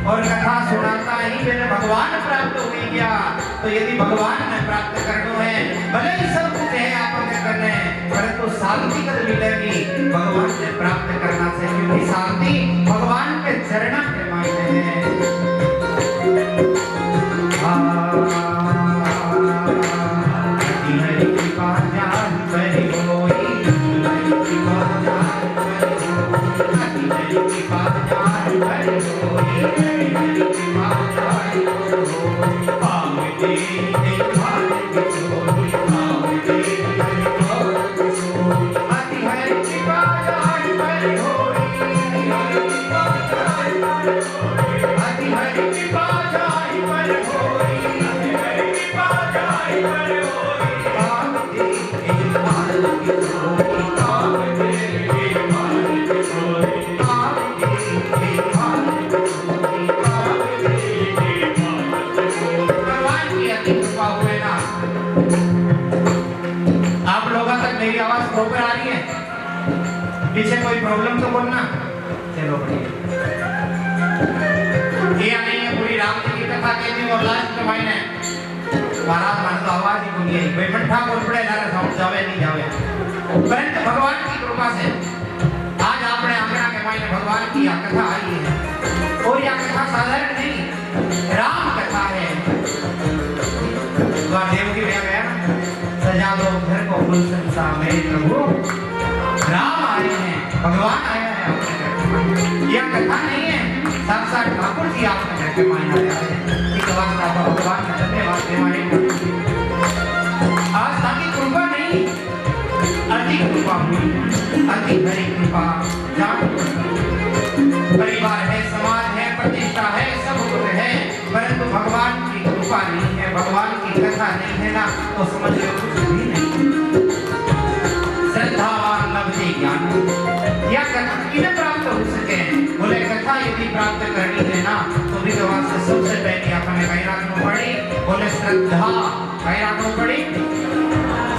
और कथा सुनाता ही मैंने भगवान प्राप्त हो गया। तो यदि भगवान ने प्राप्त करना है, भले ही सब कुछ है आप करने हैं, परंतु शांति कद मिलेगी भगवान से प्राप्त करना से, क्योंकि शांति भगवान के चरणों के मायने है। हरि कृपा जान बरि होई, हरि कृपा जान बरि होई, हरि कृपा जान बरि होई, हरि कृपा जान बरि होई। आमदे देखभाल बिसोई, आमदे देखभाल बिसोई, हरि कृपा जान बरि होई, हरि कृपा जान बरि होई, हरि कृपा जान बरि होई, हरि कृपा जान बरि होई। पीछे कोई प्रॉब्लम तो बोलना। चलो बढ़िया। ये नहीं है पूरी राम जी की कथा कहती और लास्ट में मैंने महाराज मान तो आवाज ही बोली है भाई मठा बोल पड़े ना साउंड जावे नहीं जावे, परंतु भगवान की कृपा से आज आपने आंगना के मायने भगवान की कथा आई है। और यह कथा साधारण नहीं, राम कथा है। देव की व्याख्या गया सजा दो घर को फूल संसा मेरे प्रभु राम आए हैं, भगवान आया है अपने घर। यह कथा नहीं है, साक्षात ठाकुर जी आपने घर के मायने आया है। एक बात भगवान के धन्यवाद देवाने आज ताकि कृपा नहीं, अति कृपा हुई, अति हरि कृपा जान। परिवार है, समाज है, प्रतिष्ठा है, सब कुछ है, परंतु भगवान की कृपा नहीं है, भगवान की कथा नहीं है ना, तो समझ लो कुछ भी नहीं। श्रद्धावान लभते ज्ञान, या कथा किन्हें प्राप्त हो सके? बोले कथा यदि प्राप्त करनी है ना, तो विद्वान से सबसे पहले आपने कहीं रखनी पड़ी। बोले श्रद्धा कहीं रखनी पड़ी,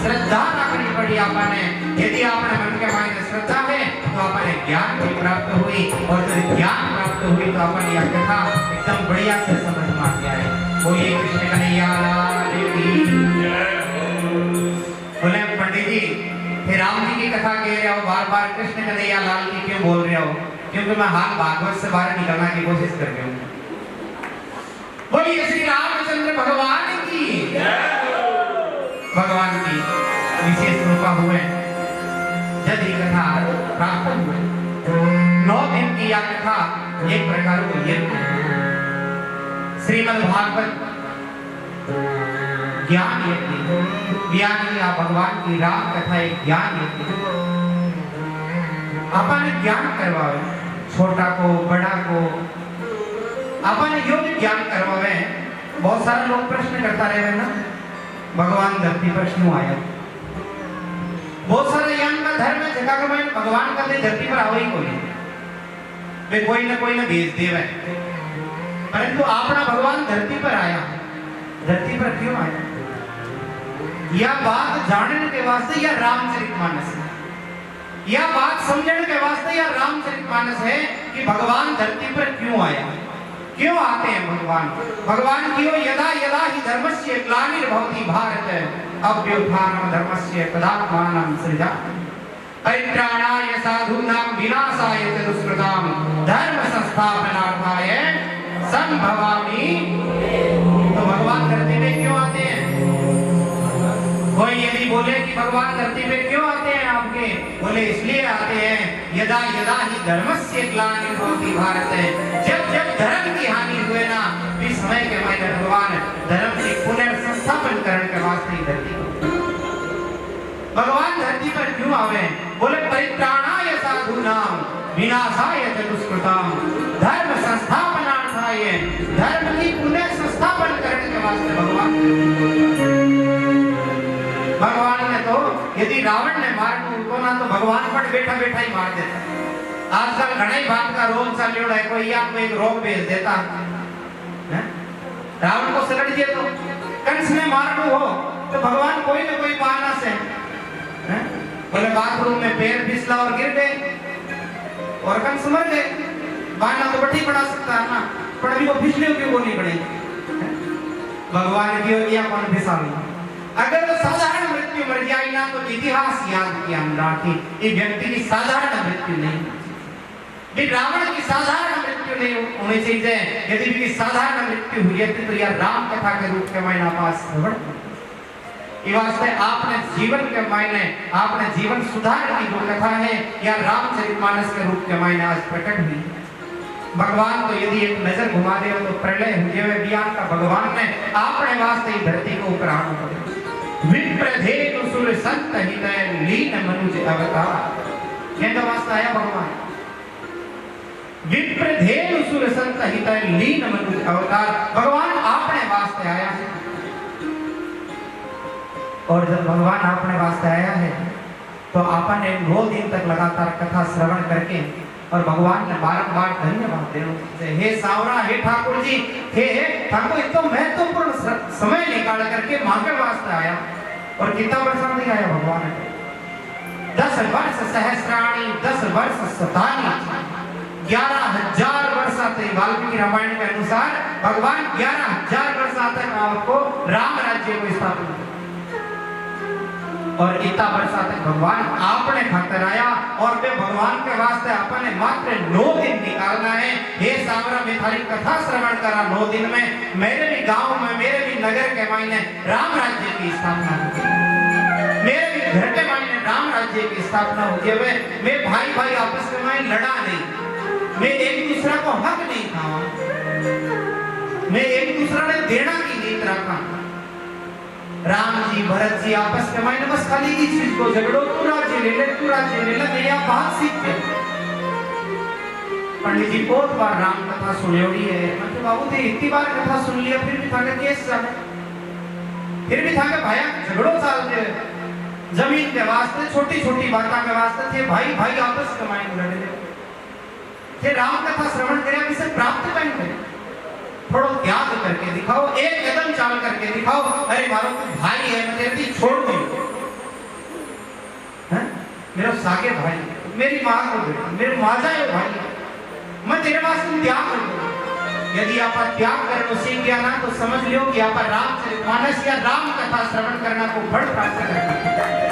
श्रद्धा रखनी पड़ी आपने। यदि आपने मन के मायने श्रद्धा है तो आपने ज्ञान भी प्राप्त हुई, और जब ज्ञान प्राप्त हुई तो आपने यह कथा एकदम बढ़िया से समझ में आ गया है। वो ये कृष्ण कन्हैया लाल की जय। बोले पंडित जी फिर राम जी की कथा कह रहे हो, बार बार कृष्ण कन्हैया लाल की क्यों बोल रहे हो? क्योंकि मैं हाल भागवत से बाहर निकलने की कोशिश कर रही हूँ। बोलिए श्री रामचंद्र भगवान की भगवान की विशेष कृपा हुए जब ये कथा प्राप्त हुए। 9 दिन की यह कथा एक प्रकार को यज्ञ, श्रीमद् भागवत ज्ञान यज्ञ, ज्ञान या भगवान की राम कथा एक ज्ञान यज्ञ। अपन ज्ञान करवावे, छोटा को बड़ा को अपन योग ज्ञान करवावे। बहुत सारे लोग प्रश्न करता रहे ना, भगवान धरती पर क्यों आया? बहुत सारे ज्ञान का धर्म है जगह का भगवान का धरती पर आवे ही कोई ना भेज देवे, परंतु अपना भगवान धरती पर आया। धरती पर क्यों आया? यह बात जानने के वास्ते या रामचरितमानस है, यह बात समझने के वास्ते या रामचरितमानस है कि भगवान धरती पर क्यों आया, क्यों आते हैं भगवान। भगवान क्यों यदा यदा ही धर्मस्य ग्लानिर्भवति भारत अभ्युत्थानं धर्मस्य तदात्मानं सृजामि परित्राणाय साधूनां विनाशाय च दुष्कृतां धर्म संस्थापनार्थाय संभवामि। तो भगवान धरती पे क्यों आते हैं? कोई यदि बोले कि भगवान धरती पे क्यों आते हैं आपके, बोले इसलिए आते हैं यदा यदा ही धर्मस्य ग्लानिर्भवति भारत, जब जब धर्म की हानि हुए ना इस समय के मायने भगवान धर्म की पुनर्संस्थापन करने के वास्ते धरती भगवान धरती पर क्यों आवे? बोले परित्राणाय साधूनां विनाशाय च दुष्कृतां धर्म संस्थापनार्थाय, धर्म की पुनर्संस्थापन करने के वास्ते भगवान ने तो यदि रावण ने मार उनको ना तो भगवान पर बैठा बैठा ही मार देता। आजकल घड़ी बात का रोग चल रहा है, कोई आपको एक रोग भेज देता है। रावण को सलट दिए तो कंस में मार हो तो भगवान कोई ना कोई बहाना से बोले बाथरूम में पैर फिसला और गिर गए और कंस मर गए। बहाना तो बड़ी बना सकता है ना, पर अभी वो फिसले क्यों नहीं पड़े? भगवान की ओर या कौन फिसा नहीं। अगर वो साधारण मृत्यु मर जाए ना तो इतिहास याद किया कि ये व्यक्ति की साधारण मृत्यु नहीं, भी रावण की साधारण मृत्यु नहीं होनी चाहिए। यदि भी साधारण मृत्यु हुई है तो यह राम कथा के रूप में मायने पास ये वास्ते आपने जीवन के मायने आपने जीवन सुधार की जो कथा है या रामचरितमानस के रूप के मायने आज प्रकट हुई। भगवान तो यदि एक नजर घुमा दे तो प्रलय हुए ज्ञान का भगवान ने आपने वास्ते धरती को ऊपर आना पड़े। विप्रधेनु सुर संत हितै लीन मनुज अवतार, ये तो वास्ते आया भगवान। विप्रधेनु सुर संत हितै लीन मनुज अवतार, भगवान आपने वास्ते आया है। और जब भगवान आपने वास्ते आया है तो आपने 9 दिन तक लगातार कथा श्रवण करके और भगवान ने बारंबार धन्यवाद देना। हे सावरा, हे ठाकुर जी, हे ठाकुर इतना महत्वपूर्ण समय निकाल करके मां के वास्ते आया। और कितना वर्ष आया भगवान ने? 10 वर्ष सहस्राणी 10 वर्ष शतानी, 11,000 वर्ष आते। वाल्मीकि रामायण के अनुसार भगवान 11,000 वर्ष तक आपको राम राज्य को स्थापित किया और इतना वर्षा तक भगवान आपने खातर आया। और वे भगवान के वास्ते अपने मात्र 9 दिन निकालना है। हे सावरा, मैं थारी कथा श्रवण करा 9 दिन में मेरे भी गांव में मेरे भी नगर के मायने राम राज्य की स्थापना होगी, मेरे भी घर के मायने राम राज्य की स्थापना होगी। मैं भाई भाई आपस में लड़ा नहीं, मैं एक दूसरा को हक नहीं खावा, मैं एक दूसरा ने देना की नीति रखा। राम जी भरत जी आपस में मायने बस खाली की चीज को झगड़ो, तू राज्य ले ले, तू राज्य ले ले, मैं यह बात सीखते। पंडित जी बहुत बार राम कथा सुनी है, मतलब बाबू थे इतनी बार कथा सुन लिया फिर भी था केस चल, फिर भी था कि भाई झगड़ो चलते जमीन के वास्ते, छोटी छोटी बातों के वास्ते थे भाई भाई आपस में मायने लड़े थे। राम कथा श्रवण करे किसे प्राप्त करेंगे? थोड़ा त्याग करके दिखाओ, एक कदम चाल करके दिखाओ। अरे मारो तू भाई है, मैं तेरी छोड़ दूं, मेरा सागे भाई, मेरी माँ को बेटा, मेरे माजा है भाई, मैं तेरे वास्ते त्याग कर दूं। यदि आप त्याग करना सीख गया ना तो समझ लो कि आप रामचरितमानस या राम कथा श्रवण करना को फल प्राप्त करना।